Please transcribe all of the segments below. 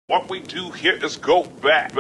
What we do here is go back.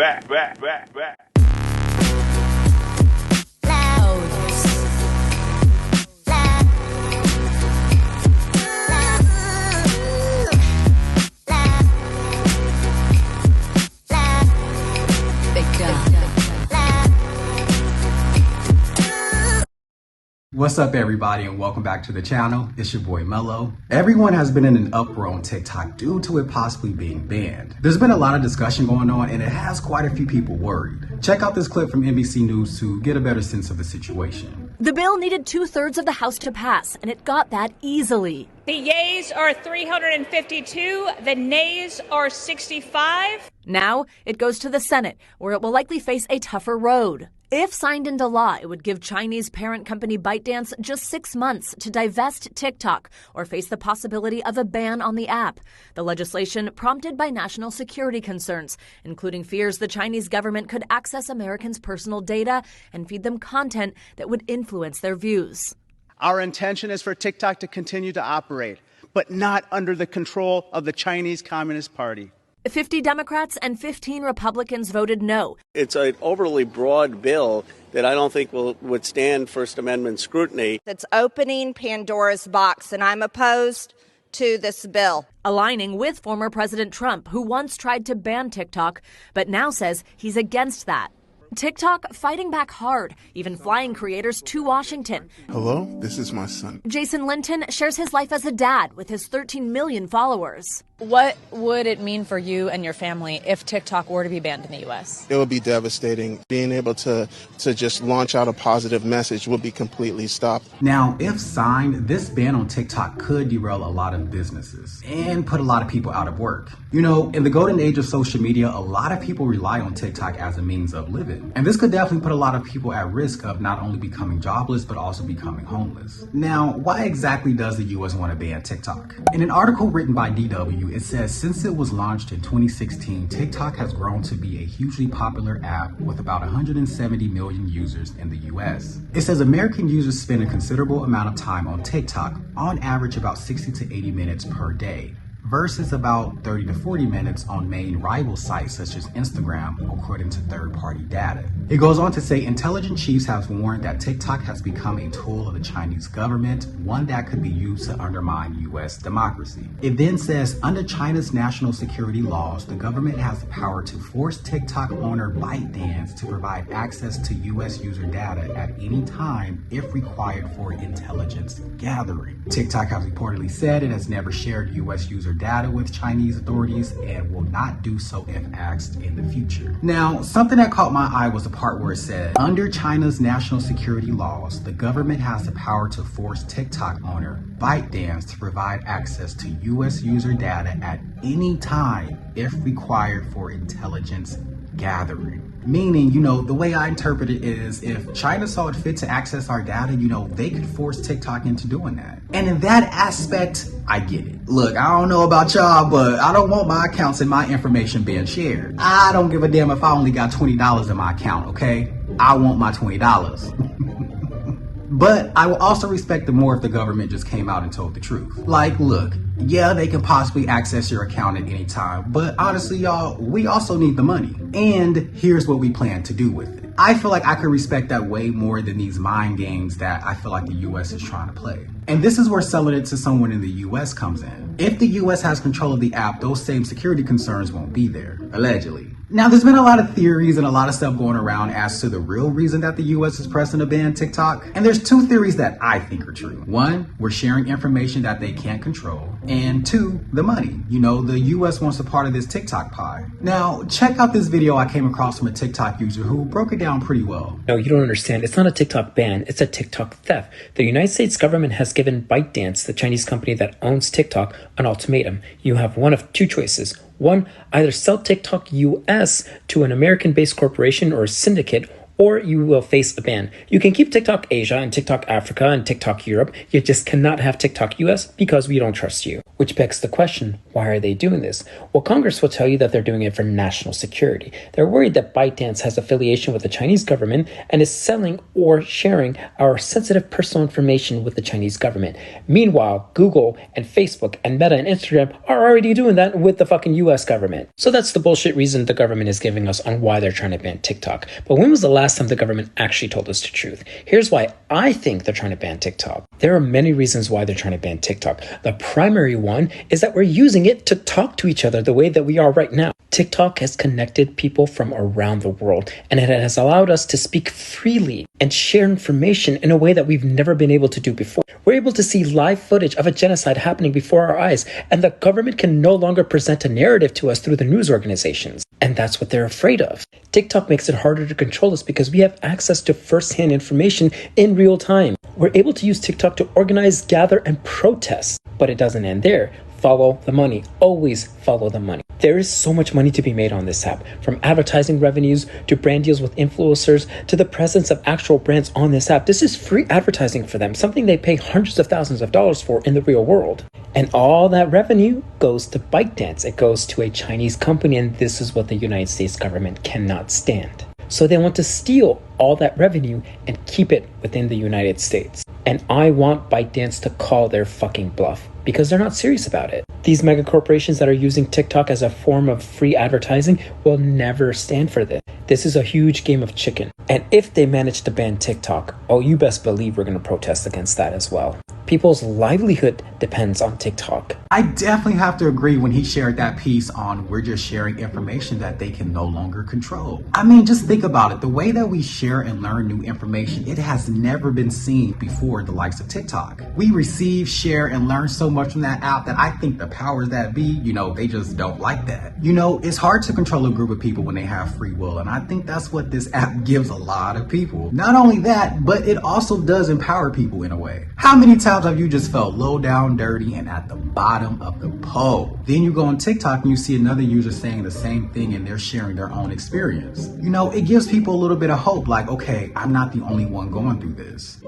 What's up, everybody, and welcome back to the channel. It's your boy Mello. Everyone has been in an uproar on TikTok due to it possibly being banned. There's been a lot of discussion going on, and it has quite a few people worried. Check out this clip from NBC News to get a better sense of the situation. The bill needed 2/3 of the House to pass, and it got that easily. The yeas are 352, the nays are 65. Now it goes to the Senate, where it will likely face a tougher road. If signed into law, it would give Chinese parent company ByteDance just 6 months to divest TikTok or face the possibility of a ban on the app. The legislation prompted by national security concerns, including fears the Chinese government could access Americans' personal data and feed them content that would influence their views. Our intention is for TikTok to continue to operate, but not under the control of the Chinese Communist Party. 50 Democrats and 15 Republicans voted no. It's an overly broad bill that I don't think will withstand First Amendment scrutiny. It's opening Pandora's box, and I'm opposed to this bill. Aligning with former President Trump, who once tried to ban TikTok, but now says he's against that. TikTok fighting back hard, even flying creators to Washington. Hello, this is my son. Jason Linton shares his life as a dad with his 13 million followers. What would it mean for you and your family if TikTok were to be banned in the U.S.? It would be devastating. Being able to just launch out a positive message would be completely stopped. Now, if signed, this ban on TikTok could derail a lot of businesses and put a lot of people out of work. You know, in the golden age of social media, a lot of people rely on TikTok as a means of living. And this could definitely put a lot of people at risk of not only becoming jobless, but also becoming homeless. Now, why exactly does the U.S. want to ban TikTok? In an article written by DW, it says since it was launched in 2016, TikTok has grown to be a hugely popular app with about 170 million users in the US. It says American users spend a considerable amount of time on TikTok, on average about 60 to 80 minutes per day, versus about 30 to 40 minutes on main rival sites such as Instagram, according to third-party data. It goes on to say intelligent chiefs have warned that TikTok has become a tool of the Chinese government, one that could be used to undermine U.S. democracy. It then says under China's national security laws, the government has the power to force TikTok owner ByteDance to provide access to U.S. user data at any time if required for intelligence gathering. TikTok has reportedly said it has never shared U.S. user data with Chinese authorities and will not do so if asked in the future. Now, something that caught my eye was the part where it said, under China's national security laws, the government has the power to force TikTok owner ByteDance to provide access to U.S. user data at any time if required for intelligence gathering. Meaning, you know, the way I interpret it is if China saw it fit to access our data, you know, they could force TikTok into doing that. And in that aspect, I get it. Look, I don't know about y'all, but I don't want my accounts and my information being shared. I don't give a damn if I only got $20 in my account, okay? I want my $20. But I will also respect it more if the government just came out and told the truth. Like, look, yeah, they can possibly access your account at any time, but honestly, y'all, we also need the money. And here's what we plan to do with it. I feel like I could respect that way more than these mind games that I feel like the US is trying to play. And this is where selling it to someone in the US comes in. If the US has control of the app, those same security concerns won't be there, allegedly. Now, there's been a lot of theories and a lot of stuff going around as to the real reason that the US is pressing to ban TikTok. And there's two theories that I think are true. One, we're sharing information that they can't control. And two, the money. You know, the US wants a part of this TikTok pie. Now, check out this video I came across from a TikTok user who broke it down pretty well. No, you don't understand. It's not a TikTok ban. It's a TikTok theft. The United States government has given ByteDance, the Chinese company that owns TikTok, an ultimatum. You have one of two choices. One, either sell TikTok US to an American-based corporation or a syndicate, or you will face a ban. You can keep TikTok Asia and TikTok Africa and TikTok Europe. You just cannot have TikTok US because we don't trust you. Which begs the question, why are they doing this? Well, Congress will tell you that they're doing it for national security. They're worried that ByteDance has affiliation with the Chinese government and is selling or sharing our sensitive personal information with the Chinese government. Meanwhile, Google and Facebook and Meta and Instagram are already doing that with the fucking US government. So that's the bullshit reason the government is giving us on why they're trying to ban TikTok. But when was the last time the government actually told us the truth? Here's why I think they're trying to ban TikTok. There are many reasons why they're trying to ban TikTok. The primary one is that we're using it to talk to each other the way that we are right now. TikTok has connected people from around the world, and it has allowed us to speak freely and share information in a way that we've never been able to do before. We're able to see live footage of a genocide happening before our eyes, and the government can no longer present a narrative to us through the news organizations. And that's what they're afraid of. TikTok makes it harder to control us because we have access to first-hand information in real time. We're able to use TikTok to organize, gather, and protest. But it doesn't end there. Follow the money. Always follow the money. There is so much money to be made on this app, from advertising revenues to brand deals with influencers to the presence of actual brands on this app. This is free advertising for them, something they pay hundreds of thousands of dollars for in the real world. And all that revenue goes to ByteDance. It goes to a Chinese company, and this is what the United States government cannot stand. So they want to steal all that revenue and keep it within the United States. And I want ByteDance to call their fucking bluff, because they're not serious about it. These mega corporations that are using TikTok as a form of free advertising will never stand for this. This is a huge game of chicken. And if they manage to ban TikTok, oh, you best believe we're going to protest against that as well. People's livelihood depends on TikTok. I definitely have to agree when he shared that piece on we're just sharing information that they can no longer control. I mean, just think about it. The way that we share and learn new information, it has never been seen before the likes of TikTok. We receive, share, and learn so much from that app that I think the powers that be, they just don't like that. It's hard to control a group of people when they have free will, and I think that's what this app gives a lot of people. Not only that, but it also does empower people in a way. How many times have you just felt low down, dirty, and at the bottom of the pole? Then you go on TikTok and you see another user saying the same thing and they're sharing their own experience. It gives people a little bit of hope, like, okay, I'm not the only one going through this.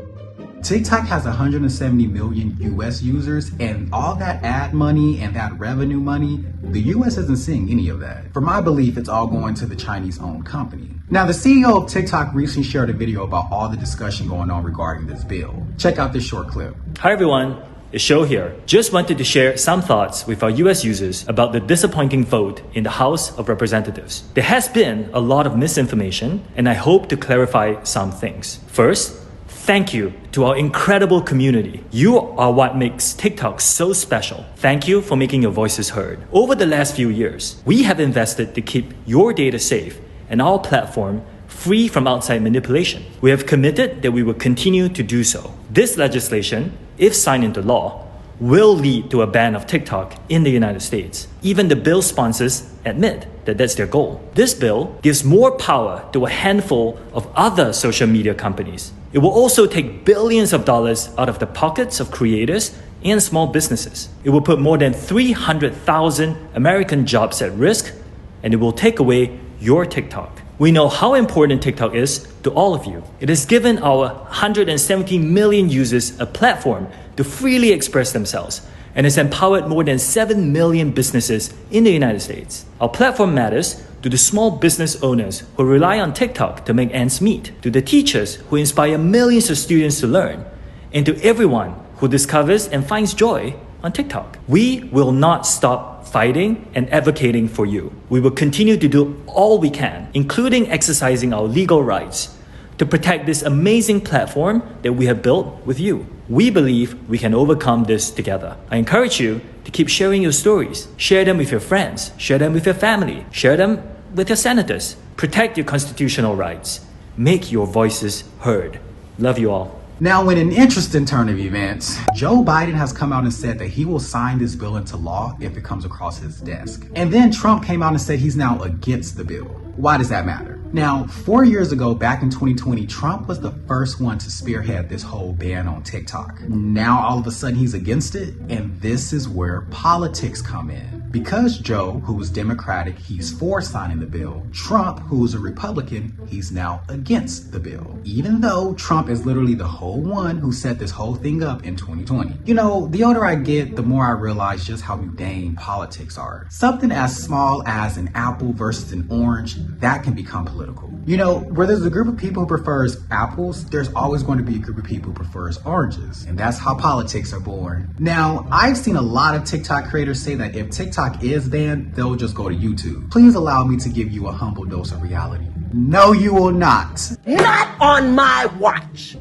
TikTok has 170 million US users, and all that ad money and that revenue money, the US isn't seeing any of that. For my belief, it's all going to the Chinese-owned company. Now, the CEO of TikTok recently shared a video about all the discussion going on regarding this bill. Check out this short clip. Hi everyone, it's Show here. Just wanted to share some thoughts with our US users about the disappointing vote in the House of Representatives. There has been a lot of misinformation, and I hope to clarify some things. First, thank you to our incredible community. You are what makes TikTok so special. Thank you for making your voices heard. Over the last few years, we have invested to keep your data safe and our platform free from outside manipulation. We have committed that we will continue to do so. This legislation, if signed into law, will lead to a ban of TikTok in the United States. Even the bill sponsors admit that that's their goal. This bill gives more power to a handful of other social media companies. It will also take billions of dollars out of the pockets of creators and small businesses. It will put more than 300,000 American jobs at risk, and it will take away your TikTok. We know how important TikTok is to all of you. It has given our 170 million users a platform to freely express themselves, and has empowered more than 7 million businesses in the United States. Our platform matters to the small business owners who rely on TikTok to make ends meet, to the teachers who inspire millions of students to learn, and to everyone who discovers and finds joy on TikTok. We will not stop fighting and advocating for you. We will continue to do all we can, including exercising our legal rights, to protect this amazing platform that we have built with you. We believe we can overcome this together. I encourage you to keep sharing your stories. Share them with your friends. Share them with your family. Share them with your senators. Protect your constitutional rights. Make your voices heard. Love you all. Now, in an interesting turn of events, Joe Biden has come out and said that he will sign this bill into law if it comes across his desk. And then Trump came out and said he's now against the bill. Why does that matter? Now, 4 years ago, back in 2020, Trump was the first one to spearhead this whole ban on TikTok. Now, all of a sudden, he's against it, and this is where politics come in. Because Joe, who was Democratic, he's for signing the bill. Trump, who's a Republican, he's now against the bill. Even though Trump is literally the whole one who set this whole thing up in 2020. You know, the older I get, the more I realize just how mundane politics are. Something as small as an apple versus an orange, that can become political. You know, where there's a group of people who prefers apples, there's always going to be a group of people who prefers oranges. And that's how politics are born. Now, I've seen a lot of TikTok creators say that if TikTok is banned, they'll just go to YouTube. Please allow me to give you a humble dose of reality. No, you will not. Not on my watch.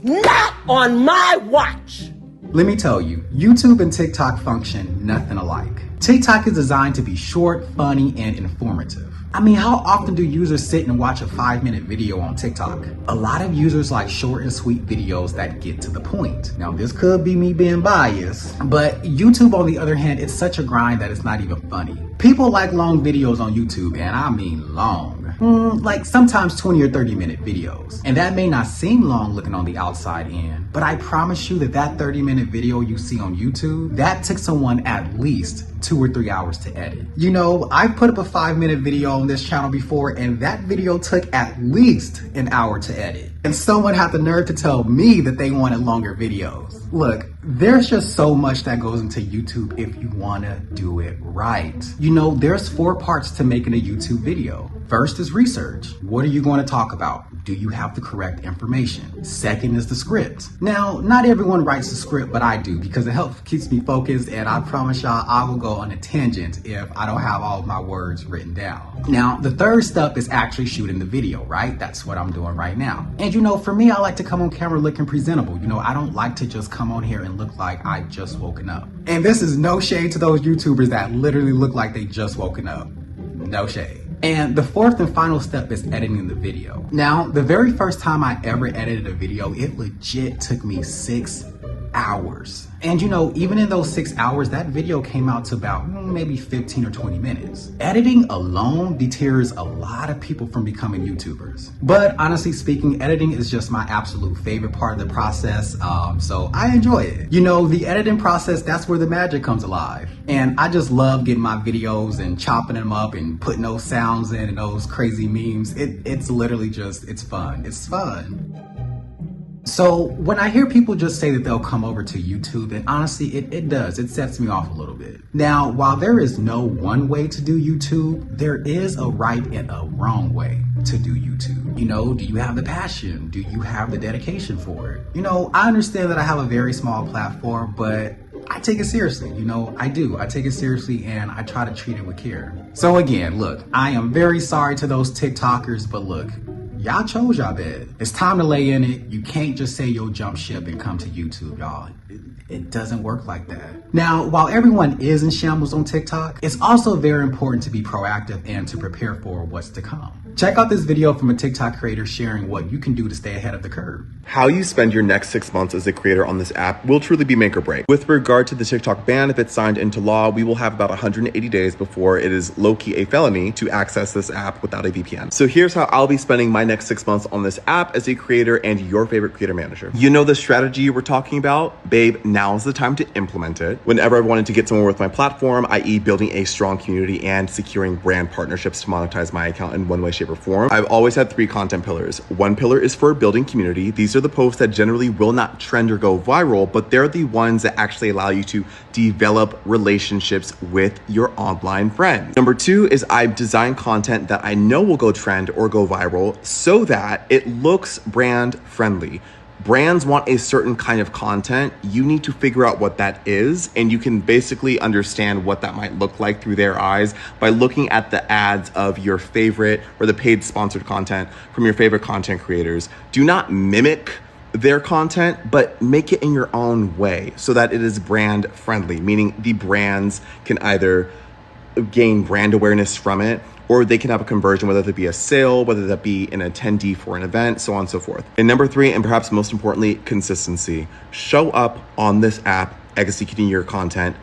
Not on my watch. Let me tell you, YouTube and TikTok function nothing alike. TikTok is designed to be short, funny, and informative. I mean, how often do users sit and watch a 5-minute video on TikTok? A lot of users like short and sweet videos that get to the point. Now, this could be me being biased, but YouTube, on the other hand, it's such a grind that it's not even funny. People like long videos on YouTube, and I mean long. Like sometimes 20 or 30-minute videos. And that may not seem long looking on the outside in, but I promise you that 30-minute video you see on YouTube, that took someone at least 2 or 3 hours to edit. You know, I've put up a 5-minute video on this channel before, and that video took at least an hour to edit. And someone had the nerve to tell me that they wanted longer videos. Look, there's just so much that goes into YouTube if you want to do it right. You know, there's 4 parts to making a YouTube video. First is research. What are you going to talk about? Do you have the correct information? Second is the script. Now, not everyone writes a script, but I do because it keeps me focused, and I promise y'all I will go on a tangent if I don't have all of my words written down. Now, the third step is actually shooting the video, right? That's what I'm doing right now. And you know, for me, I like to come on camera looking presentable. You know, I don't like to just come on here and look like I just woken up. And this is no shade to those YouTubers that literally look like they just woken up. No shade. And the fourth and final step is editing the video. Now, the very first time I ever edited a video, it legit took me 6 hours. And you know, even in those 6 hours, that video came out to about maybe 15 or 20 minutes. Editing alone deters a lot of people from becoming YouTubers. But honestly speaking, editing is just my absolute favorite part of the process, so I enjoy it. You know, the editing process, that's where the magic comes alive. And I just love getting my videos and chopping them up and putting those sounds in and those crazy memes. It's literally just, it's fun. It's fun. So when I hear people just say that they'll come over to YouTube, and honestly, it does. It sets me off a little bit. Now, while there is no one way to do YouTube, there is a right and a wrong way to do YouTube. You know, do you have the passion? Do you have the dedication for it? You know, I understand that I have a very small platform, but I take it seriously. You know, I do. I take it seriously, and I try to treat it with care. So again, look, I am very sorry to those TikTokers, but look, y'all chose y'all bed. It's time to lay in it. You can't just say you'll jump ship and come to YouTube, y'all. It doesn't work like that. Now, while everyone is in shambles on TikTok, it's also very important to be proactive and to prepare for what's to come. Check out this video from a TikTok creator sharing what you can do to stay ahead of the curve. How you spend your next 6 months as a creator on this app will truly be make or break. With regard to the TikTok ban, if it's signed into law, we will have about 180 days before it is low-key a felony to access this app without a VPN. So here's how I'll be spending my next 6 months on this app as a creator and your favorite creator manager. You know the strategy we're talking about? Babe, now's the time to implement it. Whenever I wanted to get somewhere with my platform, i.e. building a strong community and securing brand partnerships to monetize my account in one way, shape, or form, I've always had 3 content pillars. One pillar is for building community. These are the posts that generally will not trend or go viral, but they're the ones that actually allow you to develop relationships with your online friends. Number 2 is I've designed content that I know will go trend or go viral so that it looks brand friendly. Brands want a certain kind of content. You need to figure out what that is, and you can basically understand what that might look like through their eyes by looking at the ads of your favorite or the paid sponsored content from your favorite content creators. Do not mimic their content, but make it in your own way so that it is brand friendly, meaning the brands can either gain brand awareness from it, or they can have a conversion, whether that be a sale, whether that be an attendee for an event, so on and so forth. And number 3, and perhaps most importantly, consistency. Show up on this app executing your content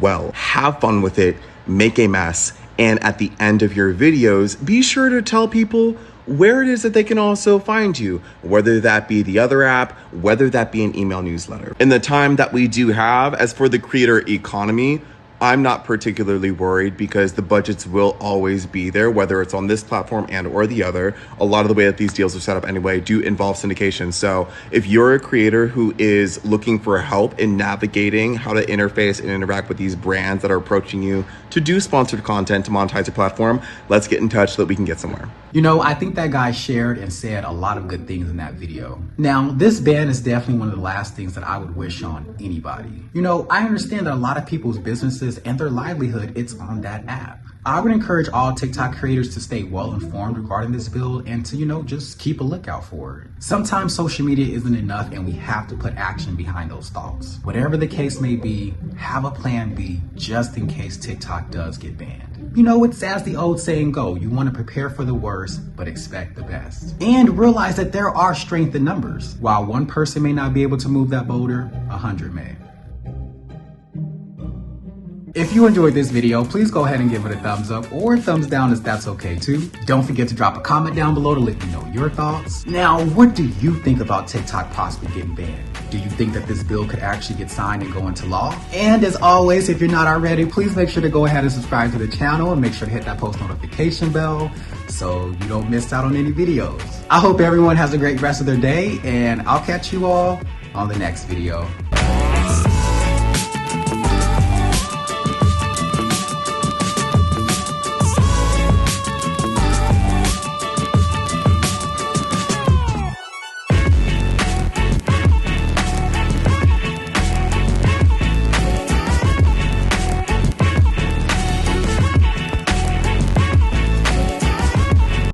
well. Have fun with it, make a mess, and at the end of your videos, be sure to tell people where it is that they can also find you, whether that be the other app, whether that be an email newsletter. In the time that we do have, as for the creator economy, I'm not particularly worried because the budgets will always be there, whether it's on this platform and or the other. A lot of the way that these deals are set up anyway do involve syndication. So if you're a creator who is looking for help in navigating how to interface and interact with these brands that are approaching you to do sponsored content to monetize your platform, let's get in touch so that we can get somewhere. You know, I think that guy shared and said a lot of good things in that video. Now, this ban is definitely one of the last things that I would wish on anybody. You know, I understand that a lot of people's businesses and their livelihood, it's on that app. I would encourage all TikTok creators to stay well informed regarding this bill and to, you know, just keep a lookout for it. Sometimes social media isn't enough and we have to put action behind those thoughts. Whatever the case may be, have a plan B just in case TikTok does get banned. You know, it's as the old saying go, you want to prepare for the worst, but expect the best. And realize that there are strength in numbers. While one person may not be able to move that boulder, 100 may. If you enjoyed this video, please go ahead and give it a thumbs up or a thumbs down if that's okay too. Don't forget to drop a comment down below to let me know your thoughts. Now, what do you think about TikTok possibly getting banned? Do you think that this bill could actually get signed and go into law? And as always, if you're not already, please make sure to go ahead and subscribe to the channel and make sure to hit that post notification bell so you don't miss out on any videos. I hope everyone has a great rest of their day and I'll catch you all on the next video.